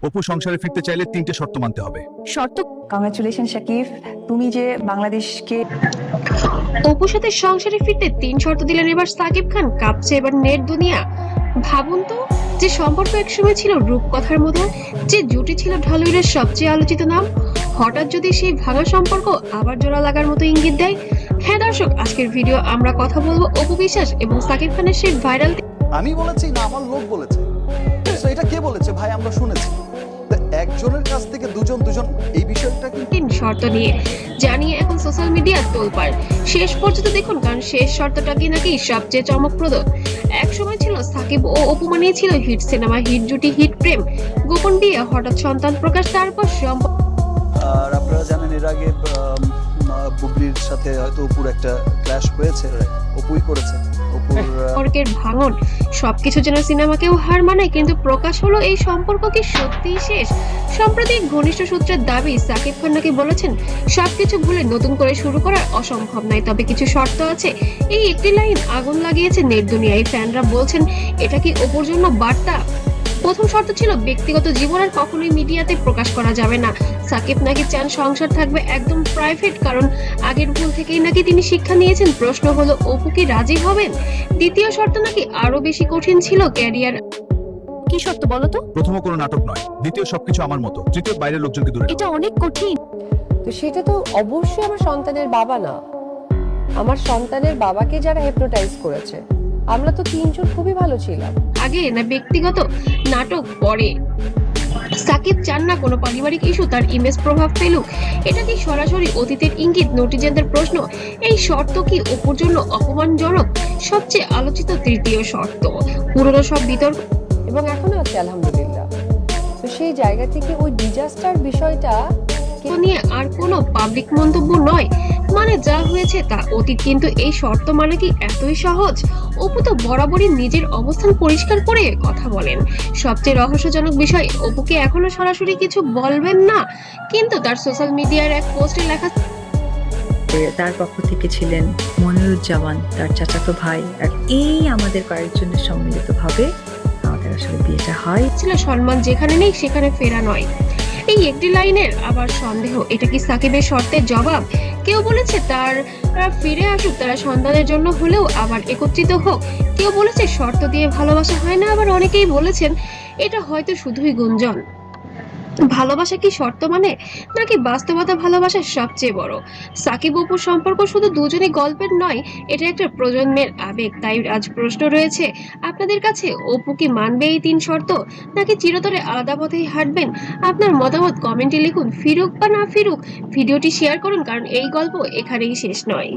অপু সংসারে ফিরতে চাইলে 3টে শর্ত মানতে হবে। শর্ত? কংগ্রাচুলেশন শাকিব, তুমি যে বাংলাদেশকে অপুর সাথে সংসারে ফিরতে 3 শর্ত দিলেন এবার সাকিব খান। কাঁপছে এবার নেট দুনিয়া। ভাবুন তো, যে সম্পর্ক একসময় ছিল রূপকথার মতো, যে জুটি ছিল ঢালিউডের সবচেয়ে আলোচিত নাম, হঠাৎ যদি সেই ভাঙা সম্পর্ক আবার জোড়া লাগার মতো ইঙ্গিত দেয়। হ্যাঁ দর্শক, আজকের ভিডিও আমরা কথা বলবো অপু বিশ্বাস এবং সাকিব খানের সেই ভাইরাল আমি বলেছি না আমার লোক বলেছে। তো এটা কে বলেছে ভাই? আমরা শুনেছি। তো একজনের কাছ থেকে দুজন এই বিষয়টা কি 3 শর্ত নিয়ে জানিয়ে এখন সোশ্যাল মিডিয়া তোলপাড়। শেষ পর্যন্ত দেখুন, কারণ শেষ শর্তটাকে নাকি সবচেয়ে চমকপ্রদ। এক সময় ছিল সাকিব ও অপু মানিয়েছিল হিট সিনেমা, হিট জুটি, হিট প্রেম, গোপন বিয়ে, হঠাৎ সন্তান প্রকাশ, তারপর আর আপনারা জানেন এর আগে বুবলির সাথে হয়তো অপুর একটা ক্ল্যাশ হয়েছে, অপুই করেছে। অপুর সম্পর্কের ভাঙন সবকিছু যেন সিনেমাকেও হার মানায়, কিন্তু প্রকাশ হলো এই সম্পর্ক কি সত্যিই শেষ? সম্প্রতি ঘনিষ্ঠ সূত্রের দাবি সাকিব খান নাকি বলেছেন সবকিছু ভুলে নতুন করে শুরু করা অসম্ভব নয়, তবে কিছু শর্ত আছে। এই একটি লাইন আগুন লাগিয়েছে নেট দুনিয়ায়। ফ্যানরা বলছেন এটা কি অপুর জন্য বার্তা? প্রথম শর্ত ছিল ব্যক্তিগত জীবন আর কখনোই মিডিয়াতে প্রকাশ করা যাবে না। সাকিব নাকি চান সংসার থাকবে একদম প্রাইভেট, কারণ আগের ভুল থেকেই নাকি তিনি শিক্ষা নিয়েছেন। প্রশ্ন হলো অপু কি রাজি হবেন? দ্বিতীয় শর্ত নাকি আরো বেশি কঠিন ছিল, ক্যারিয়ার। কি শর্ত বলো তো? প্রথম কোনো নাটক নয়, দ্বিতীয় সবকিছু আমার মতো, তৃতীয় বাইরের লোকজনকে দূরে রাখা। এটা অনেক কঠিন। তো সেটা তো অবশ্যই আমার সন্তানের বাবা না, আমার সন্তানের বাবাকে যারা হিপনোটাইজ করেছে। আমরা তো 3 জন খুবই ভালো ছিলাম। আগে না ব্যক্তিগত নাটক পরে। সাকিব চান না কোনো পারিবারিক ইস্যু তার ইমেজ প্রভাব ফেলুক। এটা কি সরাসরি অতীতের ইঙ্গিত? নেটিজেনদের প্রশ্ন, এই শর্ত কি অপুর জন্য অপমানজনক? সবচেয়ে আলোচিত তৃতীয় শর্ত, পুরনো সব বিতর্ক এবং এখনো আছে আলহামদুলিল্লাহ। তো সেই জায়গা থেকে ওই ডিজাস্টার বিষয়টা নিয়ে আর কোনো পাবলিক মন্তব্য নয়, মানে যা হয়েছে তা অতীত। কিন্তু এই শর্ত মানে কি এতই সহজ? অপু তো বরাবরই নিজের অবস্থান পরিষ্কার করে কথা বলেন। সবচেয়ে রহস্যজনক বিষয়, অপুকে এখনো সরাসরি কিছু বলবেন না, কিন্তু তার সোশ্যাল মিডিয়ার এক পোস্টে লেখা তার পক্ষ থেকে ছিলেন মনিরুজ্জামান, তার চাচাতো ভাই, আর এই আমাদের কয়েকজনের সম্মিলিতভাবে আমাদের আসলে বিয়েটা হয়। ছিল সম্মান যেখানে নেই সেখানে ফেরা নয়। এই একটি লাইনের আবার সন্দেহ, এটা কি সাকিবের শর্তের জবাব? কেউ বলেছে তারা ফিরে আসুক, তারা সন্তানের জন্য হলেও আবার একত্রিত হোক। কেউ বলেছে শর্ত দিয়ে ভালোবাসা হয় না, আবার অনেকেই বলেছেন এটা হয়তো শুধুই গুঞ্জন। ভালোবাসা কি শর্ত মানে, নাকি বাস্তবতা ভালোবাসার সবচেয়ে বড়? সাকিব অপুর সম্পর্ক শুধু দুজনই গল্পের নয়, এটা একটা প্রজন্মের আবেগ। তাই আজ প্রশ্ন রয়েছে আপনাদের কাছে, অপু কি মানবে এই 3 শর্ত, নাকি চিরতরে আলাদা পথেই হাঁটবেন? আপনার মতামত কমেন্টে লিখুন। ফিরুক বা না ফিরুক, ভিডিওটি শেয়ার করুন, কারণ এই গল্প এখানেই শেষ নয়।